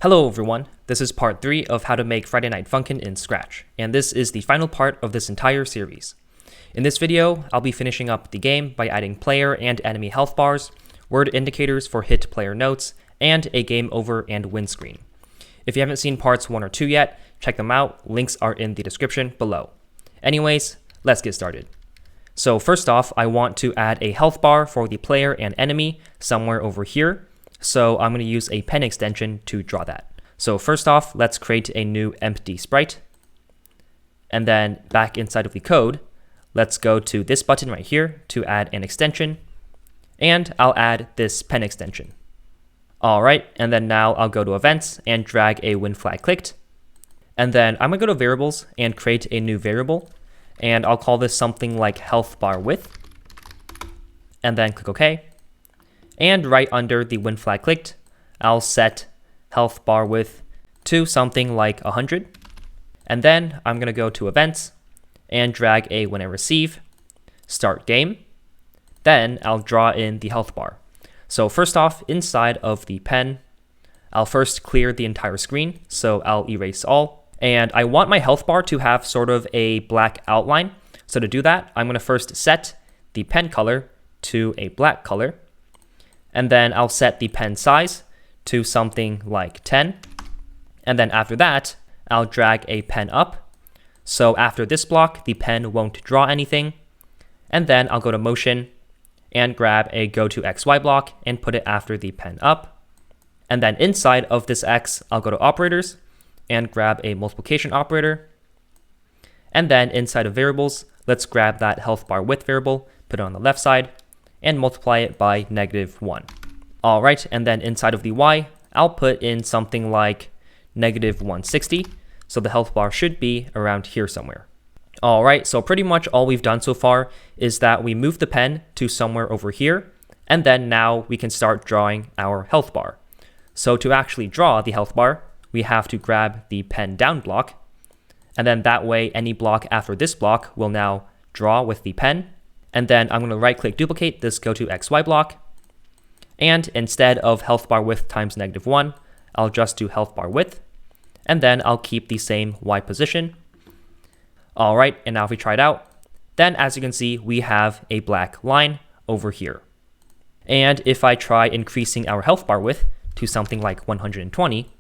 Hello everyone, this is part 3 of how to make Friday Night Funkin' in Scratch, and this is the final part of this entire series. In this video, I'll be finishing up the game by adding player and enemy health bars, word indicators for hit player notes, and a game over and win screen. If you haven't seen parts 1 or 2 yet, check them out, links are in the description below. Anyways, let's get started. So first off, I want to add a health bar for the player and enemy somewhere over here. So I'm going to use a pen extension to draw that. So first off, let's create a new empty sprite. And then back inside of the code, let's go to this button right here to add an extension. And I'll add this pen extension. All right, and then now I'll go to events and drag a when flag clicked. And then I'm going to go to variables and create a new variable. And I'll call this something like health bar width. And then click OK. And right under the when flag clicked, I'll set health bar width to something like 100. And then I'm going to go to events and drag a when I receive, start game. Then I'll draw in the health bar. So first off, inside of the pen, I'll first clear the entire screen. So I'll erase all. And I want my health bar to have sort of a black outline. So to do that, I'm going to first set the pen color to a black color. And then I'll set the pen size to something like 10. And then after that, I'll drag a pen up. So after this block, the pen won't draw anything. And then I'll go to motion and grab a go to XY block and put it after the pen up. And then inside of this X, I'll go to operators and grab a multiplication operator. And then inside of variables, let's grab that health bar width variable, put it on the left side, and multiply it by -1. All right, and then inside of the Y, I'll put in something like -160. So the health bar should be around here somewhere. All right, so pretty much all we've done so far is that we moved the pen to somewhere over here, and then now we can start drawing our health bar. So to actually draw the health bar, we have to grab the pen down block, and then that way any block after this block will now draw with the pen. And then I'm going to right click duplicate this go to XY block. And instead of health bar width times -1, I'll just do health bar width. And then I'll keep the same Y position. All right, and now if we try it out, then as you can see, we have a black line over here. And if I try increasing our health bar width to something like 120,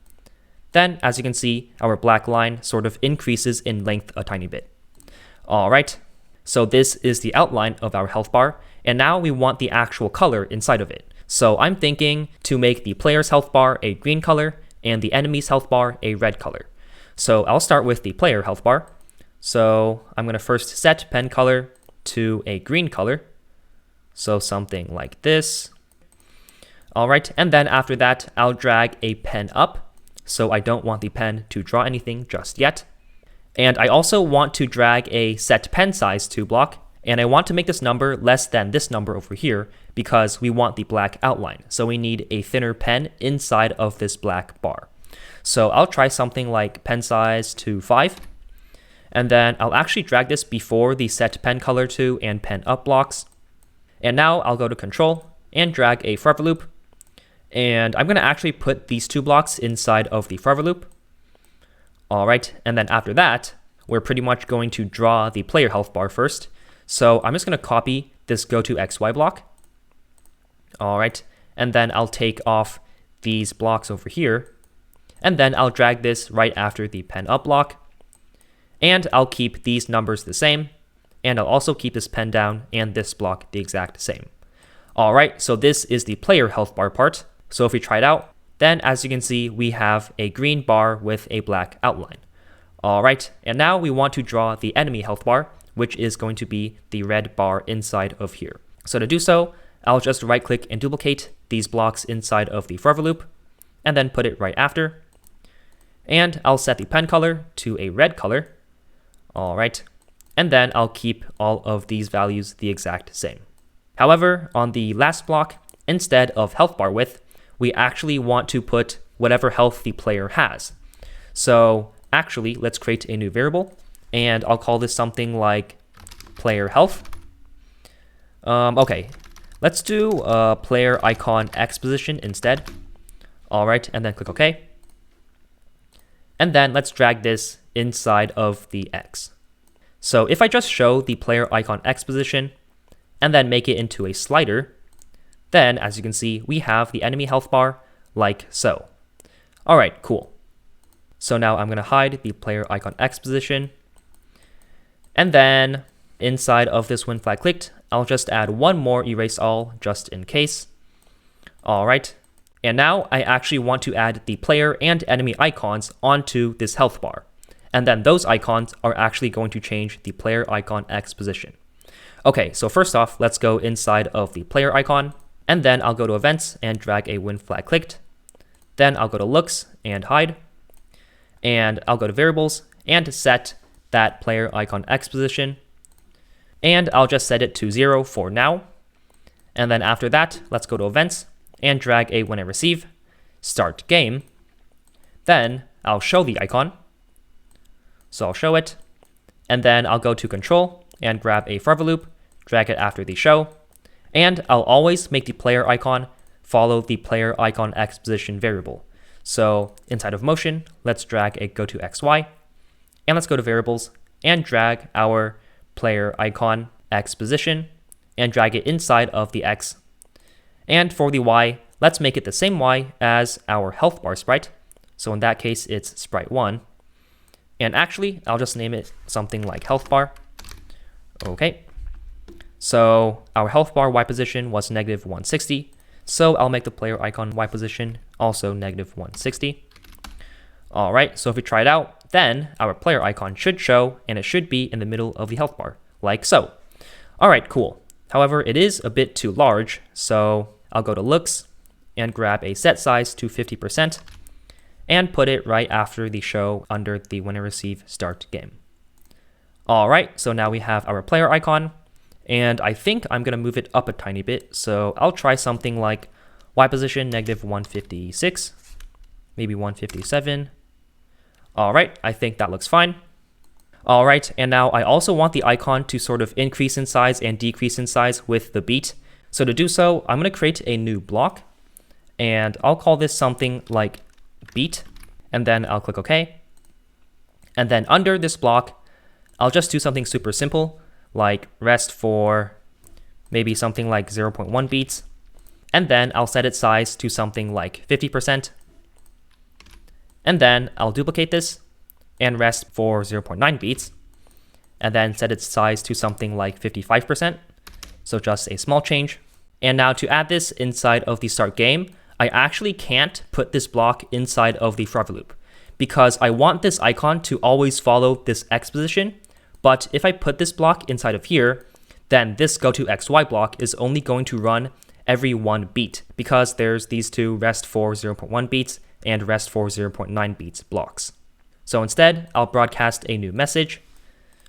then as you can see, our black line sort of increases in length a tiny bit. All right. So this is the outline of our health bar, and now we want the actual color inside of it. So I'm thinking to make the player's health bar a green color and the enemy's health bar a red color. So I'll start with the player health bar. So I'm going to first set pen color to a green color. So something like this. All right, and then after that, I'll drag a pen up. So I don't want the pen to draw anything just yet. And I also want to drag a set pen size to block, and I want to make this number less than this number over here because we want the black outline. So we need a thinner pen inside of this black bar. So I'll try something like pen size to 5. And then I'll actually drag this before the set pen color to and pen up blocks. And now I'll go to control and drag a forever loop. And I'm going to actually put these 2 blocks inside of the forever loop. All right, and then after that, we're pretty much going to draw the player health bar first. So I'm just going to copy this go to XY block. All right, and then I'll take off these blocks over here. And then I'll drag this right after the pen up block. And I'll keep these numbers the same. And I'll also keep this pen down and this block the exact same. All right, so this is the player health bar part. So if we try it out, then as you can see, we have a green bar with a black outline. All right, and now we want to draw the enemy health bar, which is going to be the red bar inside of here. So to do so, I'll just right click and duplicate these blocks inside of the forever loop, and then put it right after. And I'll set the pen color to a red color. All right, and then I'll keep all of these values the exact same. However, on the last block, instead of health bar width, we actually want to put whatever health the player has. So actually, let's create a new variable, and I'll call this something like player health. Okay, let's do player icon X position instead. All right, and then click OK. And then let's drag this inside of the X. So if I just show the player icon X position and then make it into a slider, then as you can see, we have the enemy health bar like so. All right, cool. So now I'm going to hide the player icon X position. And then inside of this when flag clicked, I'll just add one more erase all just in case. All right. And now I actually want to add the player and enemy icons onto this health bar. And then those icons are actually going to change the player icon X position. Okay, so first off, let's go inside of the player icon. And then I'll go to events and drag a when flag clicked. Then I'll go to looks and hide. And I'll go to variables and set that player icon X position. And I'll just set it to 0 for now. And then after that, let's go to events and drag a when I receive, start game. Then I'll show the icon. So I'll show it. And then I'll go to control and grab a forever loop, drag it after the show. And I'll always make the player icon follow the player icon X position variable. So inside of motion, let's drag a go to XY. And let's go to variables and drag our player icon X position and drag it inside of the X. And for the Y, let's make it the same Y as our health bar sprite. So in that case, it's sprite 1. And actually, I'll just name it something like health bar. Okay. So our health bar Y position was negative 160. So I'll make the player icon Y position also negative 160. All right, so if we try it out, then our player icon should show and it should be in the middle of the health bar, like so. All right, cool. However, it is a bit too large, so I'll go to looks and grab a set size to 50% and put it right after the show under the when I receive start game. All right, so now we have our player icon, and I think I'm gonna move it up a tiny bit. So I'll try something like Y position negative 156, maybe 157. All right, I think that looks fine. All right, and now I also want the icon to sort of increase in size and decrease in size with the beat. So to do so, I'm going to create a new block, and I'll call this something like beat, and then I'll click OK. And then under this block, I'll just do something super simple, like rest for maybe something like 0.1 beats, and then I'll set its size to something like 50%. And then I'll duplicate this and rest for 0.9 beats, and then set its size to something like 55%. So just a small change. And now to add this inside of the start game, I actually can't put this block inside of the forever loop because I want this icon to always follow this X position. But if I put this block inside of here, then this go to XY block is only going to run every 1 beat because there's these two rest for 0.1 beats and rest for 0.9 beats blocks. So instead, I'll broadcast a new message.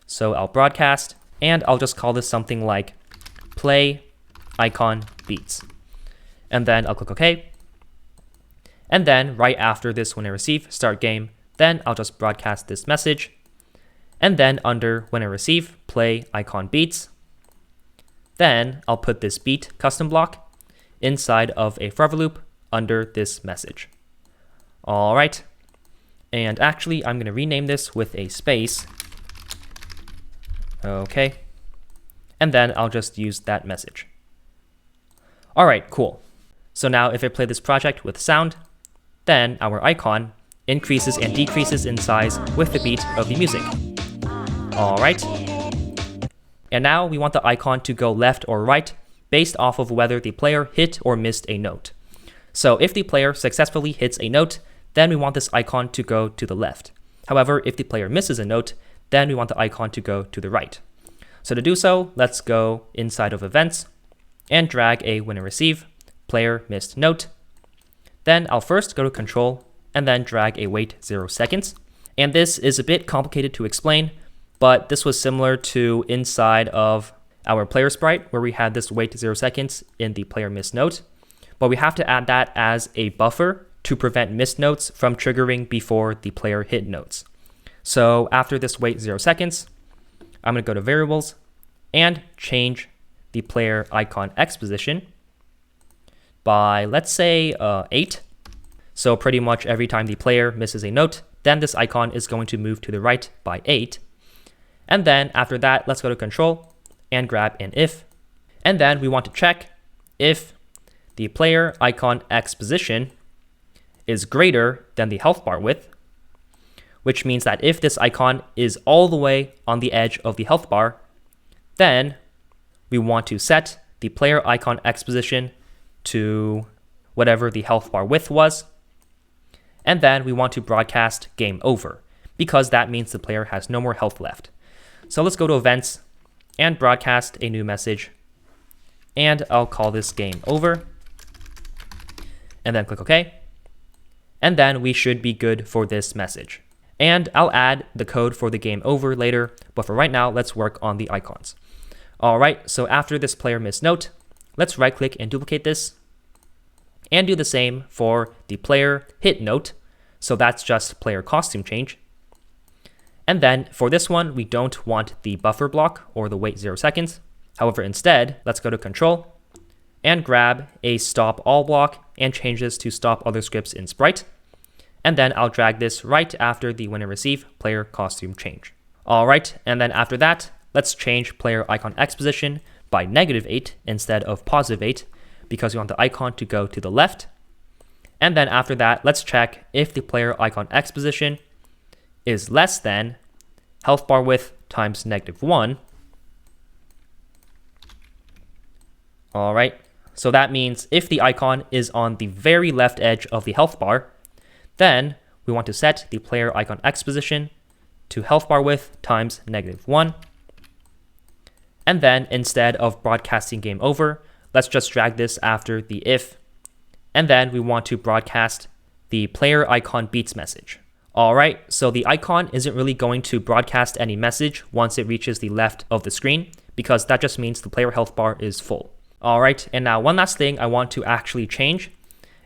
So I'll broadcast, and I'll just call this something like play icon beats. And then I'll click OK. And then right after this when I receive start game, then I'll just broadcast this message. And then under when I receive play icon beats, then I'll put this beat custom block inside of a forever loop under this message. All right. And actually, I'm going to rename this with a space. Okay. And then I'll just use that message. All right, cool. So now if I play this project with sound, then our icon increases and decreases in size with the beat of the music. All right. And now we want the icon to go left or right based off of whether the player hit or missed a note. So if the player successfully hits a note, then we want this icon to go to the left. However, if the player misses a note, then we want the icon to go to the right. So to do so, let's go inside of events and drag a when I receive player missed note. Then I'll first go to control and then drag a wait 0 seconds. And this is a bit complicated to explain, but this was similar to inside of our player sprite where we had this wait 0 seconds in the player missed note. But we have to add that as a buffer to prevent missed notes from triggering before the player hit notes. So after this wait 0 seconds, I'm going to go to variables and change the player icon X position by, let's say, 8. So pretty much every time the player misses a note, then this icon is going to move to the right by 8. And then after that, let's go to control and grab an if. And then we want to check if the player icon X position is greater than the health bar width, which means that if this icon is all the way on the edge of the health bar, then we want to set the player icon X position to whatever the health bar width was. And then we want to broadcast game over, because that means the player has no more health left. So let's go to events and broadcast a new message. And I'll call this game over. And then click OK. And then we should be good for this message. And I'll add the code for the game over later, but for right now, let's work on the icons. All right, so after this player missed note, let's right click and duplicate this. And do the same for the player hit note. So that's just player costume change. And then for this one, we don't want the buffer block or the wait 0 seconds. However, instead, let's go to control and grab a stop all block and change this to stop other scripts in Sprite. And then I'll drag this right after the when and receive player costume change. All right, and then after that, let's change player icon X position by -8 instead of +8, because we want the icon to go to the left. And then after that, let's check if the player icon X position is less than health bar width times -1. All right, so that means if the icon is on the very left edge of the health bar, then we want to set the player icon X position to health bar width times -1. And then instead of broadcasting game over, let's just drag this after the if. And then we want to broadcast the player icon beats message. All right, so the icon isn't really going to broadcast any message once it reaches the left of the screen, because that just means the player health bar is full. All right, and now one last thing I want to actually change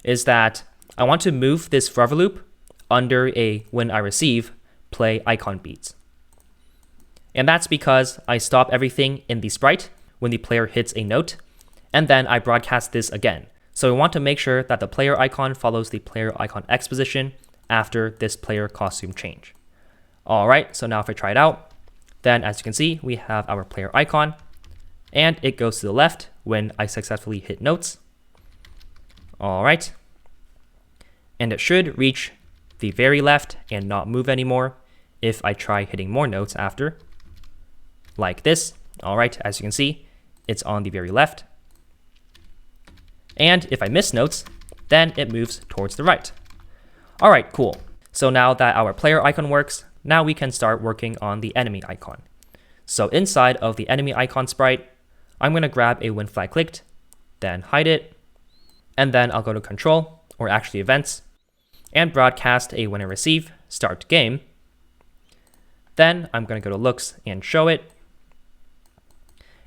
is that I want to move this forever loop under a when I receive play icon beats. And that's because I stop everything in the sprite when the player hits a note, and then I broadcast this again. So we want to make sure that the player icon follows the player icon X position after this player costume change. All right, so now if I try it out, then as you can see, we have our player icon, and it goes to the left when I successfully hit notes. All right. And it should reach the very left and not move anymore if I try hitting more notes after, like this. All right, as you can see, it's on the very left. And if I miss notes, then it moves towards the right. All right, cool. So now that our player icon works, now we can start working on the enemy icon. So inside of the enemy icon sprite, I'm going to grab a when flag clicked, then hide it, and then I'll go to control, or actually events, and broadcast a when I receive start game. Then I'm going to go to looks and show it.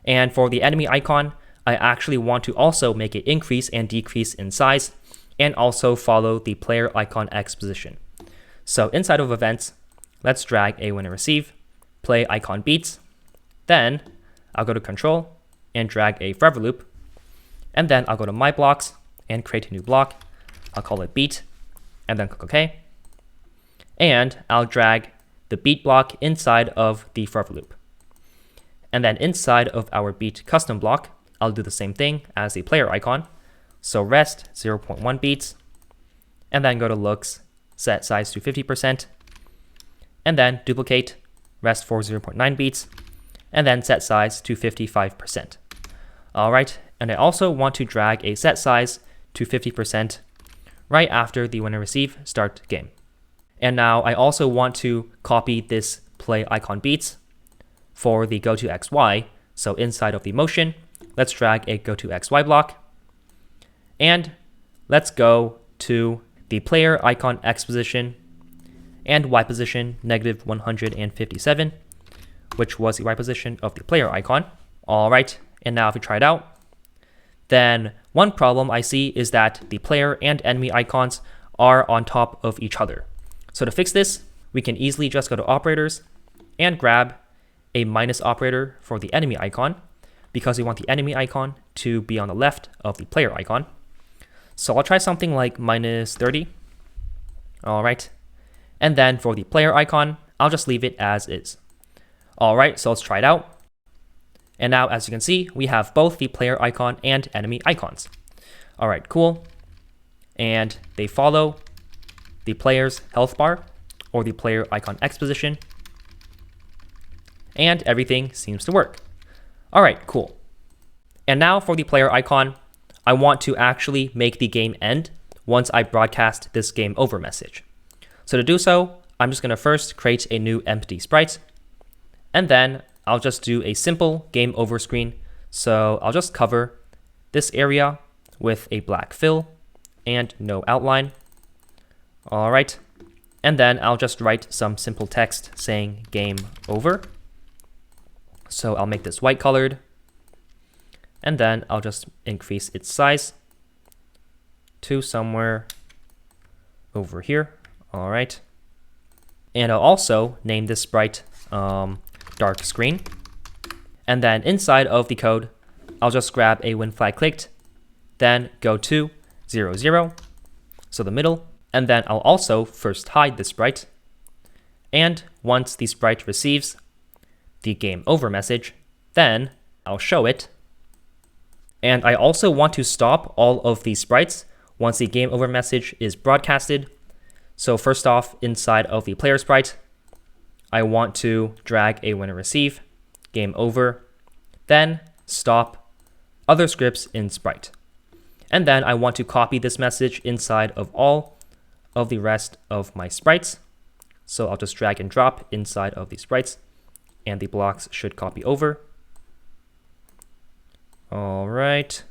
And for the enemy icon, I actually want to also make it increase and decrease in size, and also follow the player icon X position. So inside of events, let's drag a when I receive play icon beats. Then I'll go to control and drag a forever loop. And then I'll go to my blocks and create a new block. I'll call it beat, and then click OK. And I'll drag the beat block inside of the forever loop. And then inside of our beat custom block, I'll do the same thing as the player icon. So rest 0.1 beats, and then go to looks, set size to 50%, and then duplicate rest for 0.9 beats, and then set size to 55%. All right, and I also want to drag a set size to 50% right after the when I receive start game. And now I also want to copy this play icon beats for the go to XY. So inside of the motion, let's drag a go to XY block. And let's go to the player icon X position and Y position -157, which was the Y position of the player icon. All right, and now if we try it out, then one problem I see is that the player and enemy icons are on top of each other. So to fix this, we can easily just go to operators and grab a minus operator for the enemy icon, because we want the enemy icon to be on the left of the player icon. So I'll try something like -30. All right. And then for the player icon, I'll just leave it as is. Alright, so let's try it out. And now, as you can see, we have both the player icon and enemy icons. Alright, cool. And they follow the player's health bar or the player icon X position. And everything seems to work. Alright, cool. And now for the player icon, I want to actually make the game end once I broadcast this game over message. So to do so, I'm just going to first create a new empty sprite, and then I'll just do a simple game over screen. So I'll just cover this area with a black fill and no outline. All right. And then I'll just write some simple text saying game over. So I'll make this white colored, and then I'll just increase its size to somewhere over here. All right. And I'll also name this sprite dark screen. And then inside of the code, I'll just grab a when flag clicked, then go to 0, 0, so the middle. And then I'll also first hide the sprite. And once the sprite receives the game over message, then I'll show it. And I also want to stop all of these sprites once the game over message is broadcasted. So first off, inside of the player sprite, I want to drag a when receive, game over, then stop other scripts in sprite. And then I want to copy this message inside of all of the rest of my sprites. So I'll just drag and drop inside of the sprites, and the blocks should copy over. All right.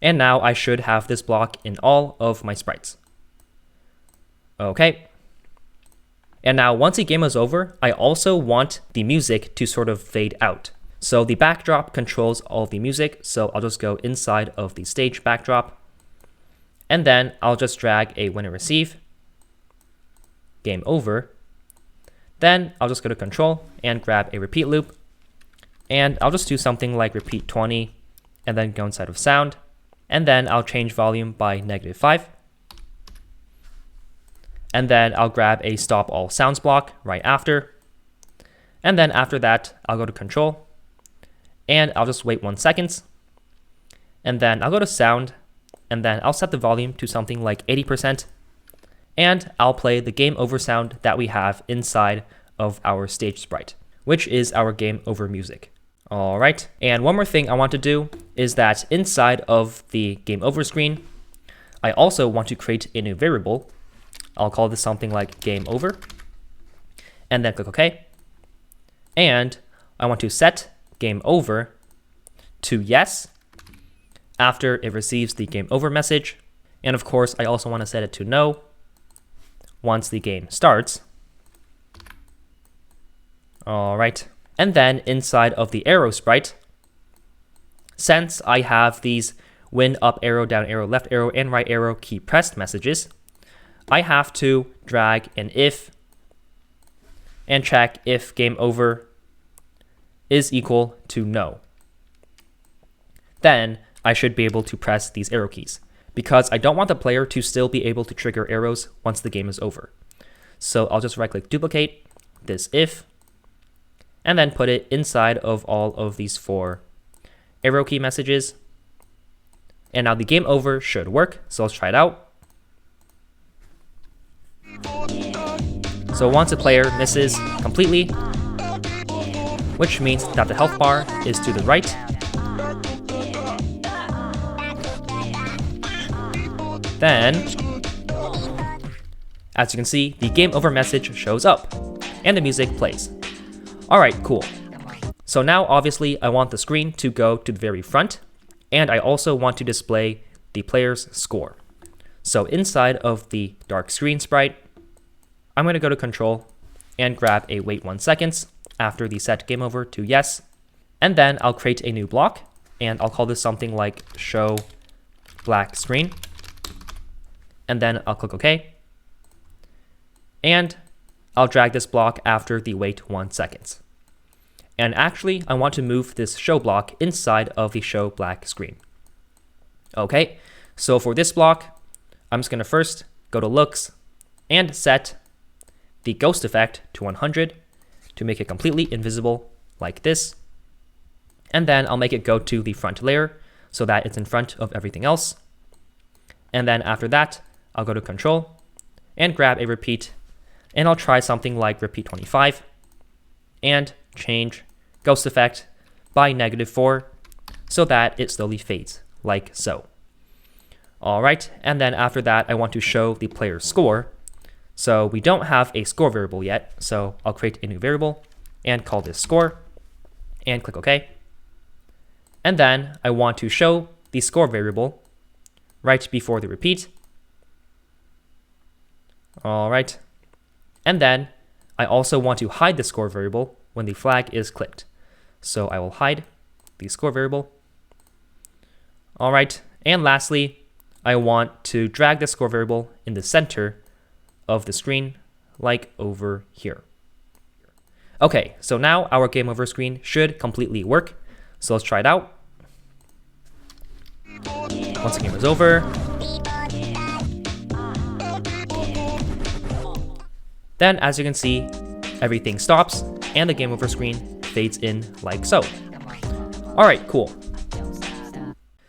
And now I should have this block in all of my sprites. Okay. And now once the game is over, I also want the music to sort of fade out. So the backdrop controls all of the music. So I'll just go inside of the stage backdrop. And then I'll just drag a when receive, game over. Then I'll just go to control and grab a repeat loop. And I'll just do something like repeat 20 and then go inside of sound. And then I'll change volume by -5. And then I'll grab a stop all sounds block right after. And then after that, I'll go to control and I'll just wait 1 second. And then I'll go to sound, and then I'll set the volume to something like 80%. And I'll play the game over sound that we have inside of our stage sprite, which is our game over music. All right. And one more thing I want to do is that inside of the game over screen, I also want to create a new variable. I'll call this something like game over, and then click OK. And I want to set game over to yes after it receives the game over message. And of course, I also want to set it to no once the game starts. All right. And then inside of the arrow sprite, since I have these when up arrow, down arrow, left arrow, and right arrow key pressed messages, I have to drag an if and check if game over is equal to no. Then I should be able to press these arrow keys, because I don't want the player to still be able to trigger arrows once the game is over. So I'll just right click duplicate this if, and then put it inside of all of these 4 arrow key messages. And now the game over should work. So let's try it out. So once a player misses completely, which means that the health bar is to the right, then, as you can see, the game over message shows up and the music plays. All right, cool. So now obviously I want the screen to go to the very front, and I also want to display the player's score. So inside of the dark screen sprite, I'm going to go to control and grab a wait 1 second after the set game over to yes. And then I'll create a new block, and I'll call this something like show black screen. And then I'll click OK. And I'll drag this block after the wait 1 second. And actually, I want to move this show block inside of the show black screen. Okay, so for this block, I'm just going to first go to looks and set the ghost effect to 100 to make it completely invisible like this. And then I'll make it go to the front layer so that it's in front of everything else. And then after that, I'll go to control and grab a repeat, and I'll try something like repeat 25 and change ghost effect by -4 so that it slowly fades like so. All right, and then after that, I want to show the player's score. So we don't have a score variable yet, so I'll create a new variable and call this score and click OK. And then I want to show the score variable right before the repeat. All right, and then I also want to hide the score variable when the flag is clicked. So I will hide the score variable. All right, and lastly, I want to drag the score variable in the center of the screen, like over here. Okay, so now our game over screen should completely work. So let's try it out. Once the game is over, then as you can see, everything stops and the game over screen fades in like so. All right, cool.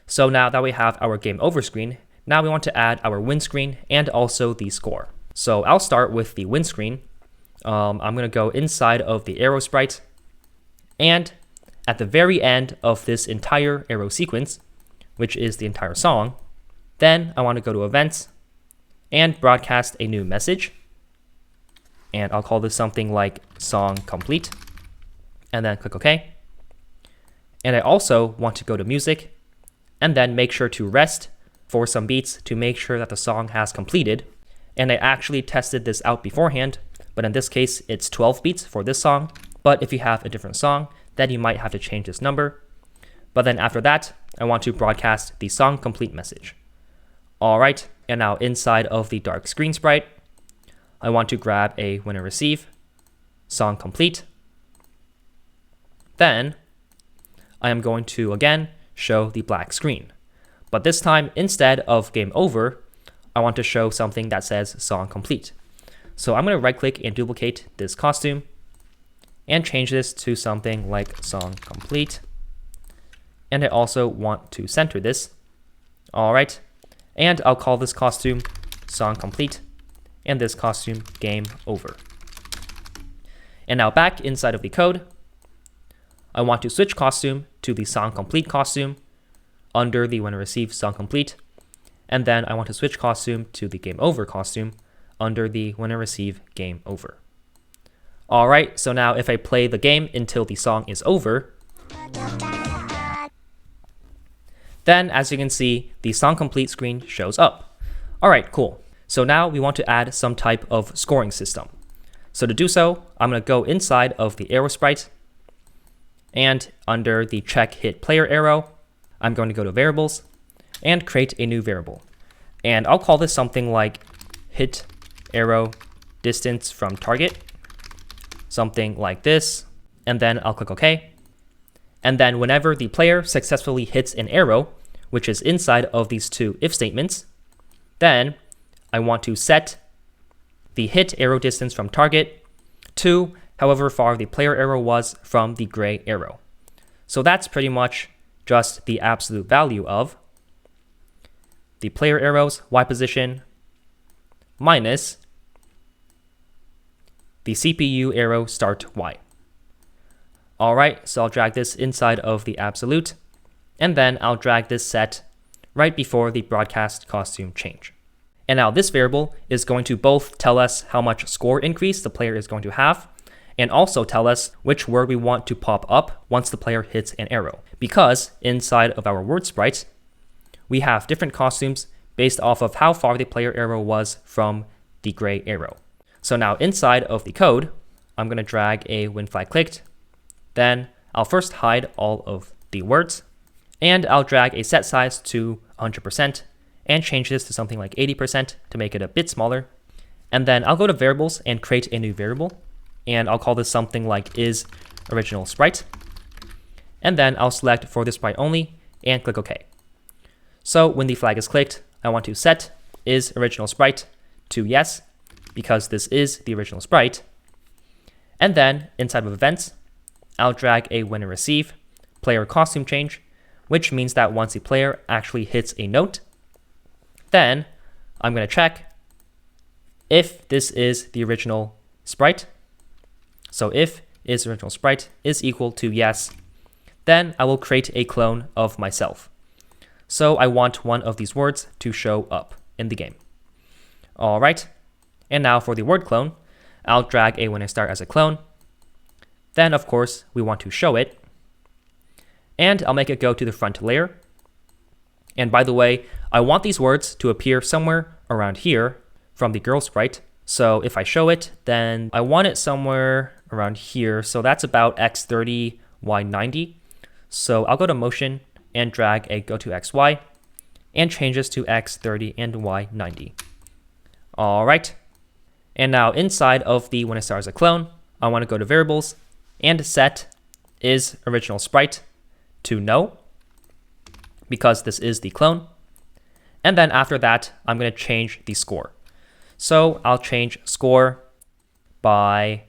So now that we have our game over screen, now we want to add our win screen and also the score. So I'll start with the win screen. I'm going to go inside of the arrow sprite, and at the very end of this entire arrow sequence, which is the entire song, then I want to go to events and broadcast a new message. And I'll call this something like song complete, and then click OK. And I also want to go to music and then make sure to rest for some beats to make sure that the song has completed. And I actually tested this out beforehand, but in this case, it's 12 beats for this song. But if you have a different song, then you might have to change this number. But then after that, I want to broadcast the song complete message. All right, and now inside of the dark screen sprite, I want to grab a winner receive, song complete. Then I am going to again show the black screen. But this time, instead of game over, I want to show something that says song complete. So I'm going to right click and duplicate this costume and change this to something like song complete. And I also want to center this. All right. And I'll call this costume song complete and this costume game over. And now back inside of the code, I want to switch costume to the song complete costume under the when I receive song complete. And then I want to switch costume to the game over costume under the when I receive game over. All right, so now if I play the game until the song is over, then as you can see, the song complete screen shows up. All right, cool. So now we want to add some type of scoring system. So to do so, I'm going to go inside of the arrow sprite, and under the check hit player arrow, I'm going to go to variables and create a new variable. And I'll call this something like hit arrow distance from target, something like this, and then I'll click OK. And then whenever the player successfully hits an arrow, which is inside of these two if statements, then I want to set the hit arrow distance from target to however far the player arrow was from the gray arrow. So that's pretty much just the absolute value of the player arrow's Y position minus the CPU arrow start Y. All right, so I'll drag this inside of the absolute, and then I'll drag this set right before the broadcast costume change. And now this variable is going to both tell us how much score increase the player is going to have, and also tell us which word we want to pop up once the player hits an arrow. Because inside of our word sprite, we have different costumes based off of how far the player arrow was from the gray arrow. So now inside of the code, I'm going to drag a when flag clicked. Then I'll first hide all of the words, and I'll drag a set size to 100% and change this to something like 80% to make it a bit smaller. And then I'll go to variables and create a new variable, and I'll call this something like is original sprite. And then I'll select for this sprite only and click OK. So when the flag is clicked, I want to set is original sprite to yes, because this is the original sprite. And then inside of events, I'll drag a when and receive player costume change, which means that once the player actually hits a note, then I'm going to check if this is the original sprite. So if is original sprite is equal to yes, then I will create a clone of myself. So I want one of these words to show up in the game. All right. And now for the word clone, I'll drag a when I start as a clone. Then, of course, we want to show it. And I'll make it go to the front layer. And by the way, I want these words to appear somewhere around here from the girl sprite. So if I show it, then I want it somewhere around here. So that's about x30, y90. So I'll go to motion and drag a go to xy and change this to x30 and y90. All right. And now inside of the when I start as a clone, I want to go to variables and set is original sprite to no, because this is the clone. And then after that, I'm going to change the score. So I'll change score by,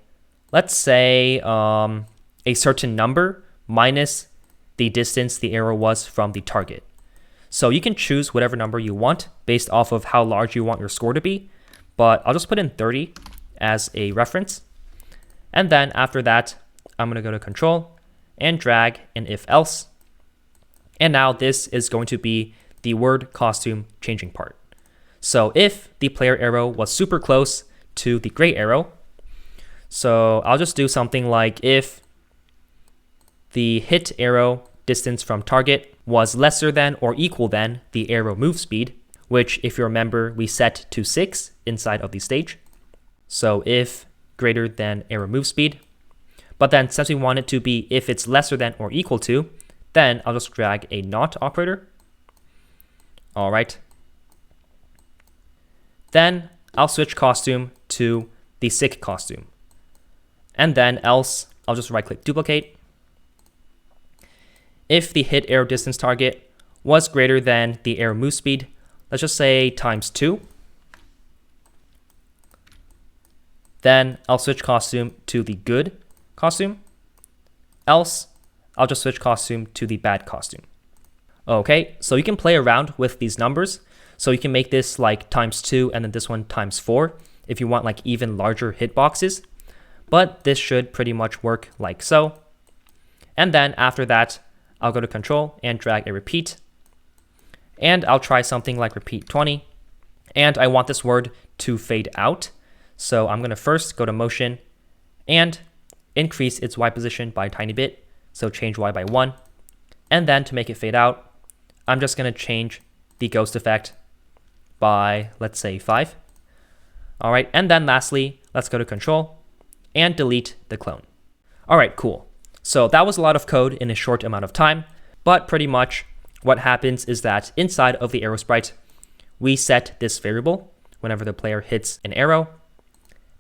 let's say, a certain number minus the distance the arrow was from the target. So you can choose whatever number you want based off of how large you want your score to be, but I'll just put in 30 as a reference. And then after that, I'm going to go to control and drag an if else. And now this is going to be the word costume changing part. So if the player arrow was super close to the gray arrow, so I'll just do something like if the hit arrow distance from target was lesser than or equal than the arrow move speed, which if you remember, we set to 6 inside of the stage. So if greater than arrow move speed, but then since we want it to be if it's lesser than or equal to, then I'll just drag a not operator. All right. Then I'll switch costume to the sick costume. And then else, I'll just right click duplicate. If the hit arrow distance target was greater than the arrow move speed, let's just say times 2. Then I'll switch costume to the good costume. Else, I'll just switch costume to the bad costume. Okay, so you can play around with these numbers. So you can make this like times 2 and then this one times 4 if you want like even larger hitboxes. But this should pretty much work like so. And then after that, I'll go to control and drag a repeat. And I'll try something like repeat 20. And I want this word to fade out. So I'm going to first go to motion and increase its Y position by a tiny bit. So change Y by 1. And then to make it fade out, I'm just going to change the ghost effect by, let's say, 5. All right. And then lastly, let's go to control and delete the clone. All right, cool. So that was a lot of code in a short amount of time, but pretty much what happens is that inside of the arrow sprite, we set this variable whenever the player hits an arrow.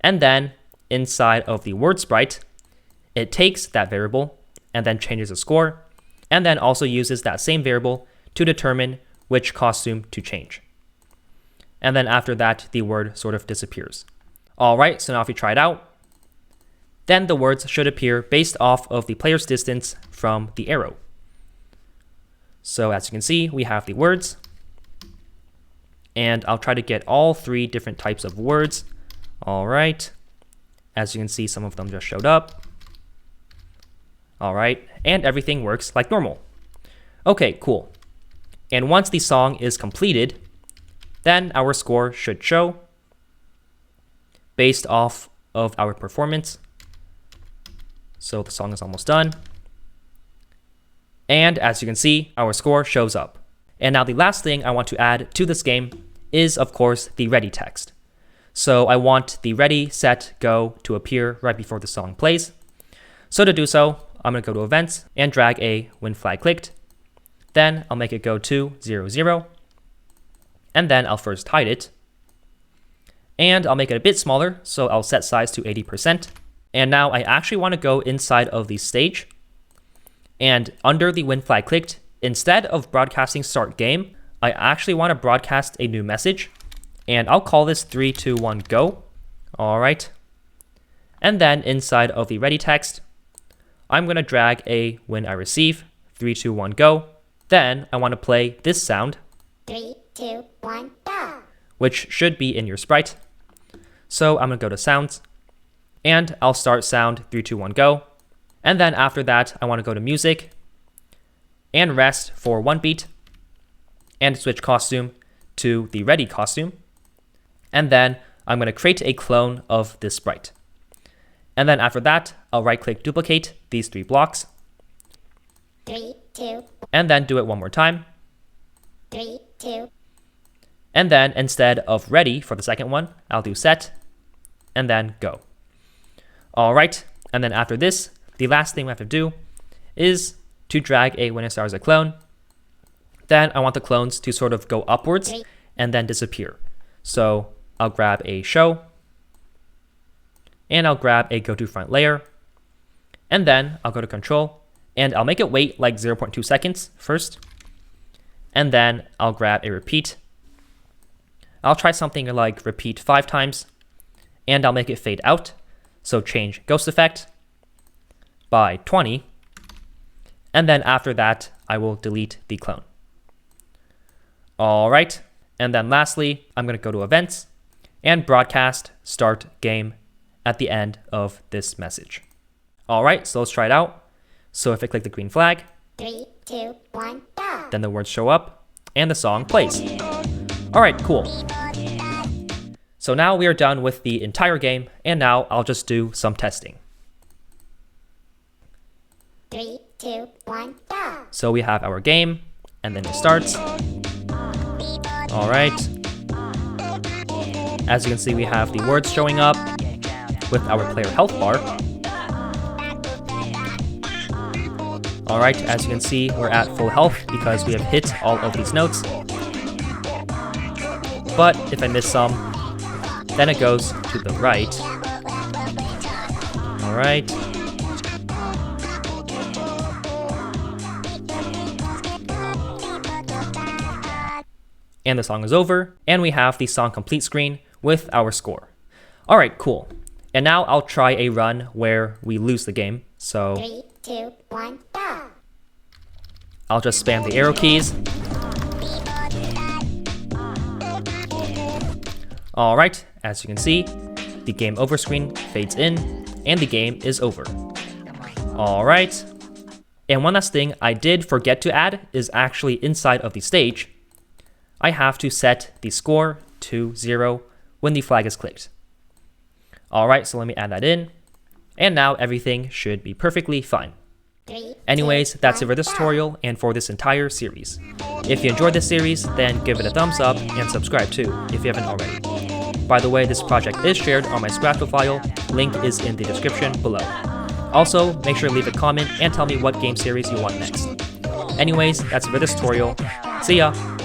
And then inside of the word sprite, it takes that variable and then changes the score, and then also uses that same variable to determine which costume to change. And then after that, the word sort of disappears. All right, so now if we try it out, then the words should appear based off of the player's distance from the arrow. So as you can see, we have the words, and I'll try to get all 3 different types of words. All right, as you can see, some of them just showed up. All right, and everything works like normal. Okay, cool. And once the song is completed, then our score should show based off of our performance. So the song is almost done. And as you can see, our score shows up. And now the last thing I want to add to this game is, of course, the ready text. So I want the ready, set, go to appear right before the song plays. So to do so, I'm going to go to events and drag a when flag clicked. Then I'll make it go to 0, 0. And then I'll first hide it. And I'll make it a bit smaller, so I'll set size to 80%. And now I actually want to go inside of the stage. And under the when flag clicked, instead of broadcasting start game, I actually want to broadcast a new message. And I'll call this 3, 2, 1, go. All right. And then inside of the ready text, I'm going to drag a when I receive, 3, 2, 1, go. Then I want to play this sound, 3, 2, 1, go. Which should be in your sprite. So I'm going to go to sounds, and I'll start sound 3, 2, 1, go. And then after that, I want to go to music and rest for 1 beat and switch costume to the ready costume. And then I'm going to create a clone of this sprite. And then after that, I'll right click duplicate these 3 blocks. 3, 2, and then do it one more time. 3, 2. And then instead of ready for the second one, I'll do set and then go. All right. And then after this, the last thing we have to do is to drag a when it starts a clone. Then I want the clones to sort of go upwards and then disappear. So I'll grab a show and I'll grab a go to front layer. And then I'll go to control and I'll make it wait like 0.2 seconds first. And then I'll grab a repeat. I'll try something like repeat 5 times and I'll make it fade out. So change ghost effect by 20. And then after that, I will delete the clone. All right. And then lastly, I'm going to go to events and broadcast start game at the end of this message. All right, so let's try it out. So if I click the green flag, 3, 2, 1, go. then the words show up and the song plays. All right, cool. So now we are done with the entire game, and now I'll just do some testing. 3, 2, 1, go. So we have our game, and then it starts. All right. As you can see, we have the words showing up with our player health bar. All right, as you can see, we're at full health because we have hit all of these notes. But if I miss some, then it goes to the right. All right. And the song is over, and we have the song complete screen with our score. All right, cool. And now I'll try a run where we lose the game. So 3, 2, 1, go. I'll just spam the arrow keys. All right, as you can see, the game over screen fades in and the game is over. All right. And one last thing I did forget to add is actually inside of the stage, I have to set the score to 0 when the flag is clicked. All right, so let me add that in. And now everything should be perfectly fine. 3, Anyways, 2, that's it for 1, this go. tutorial and for this entire series. If you enjoyed this series, then give it a thumbs up and subscribe too, if you haven't already. By the way, this project is shared on my Scratch file, link is in the description below. Also, make sure to leave a comment and tell me what game series you want next. Anyways, that's it for this tutorial. See ya!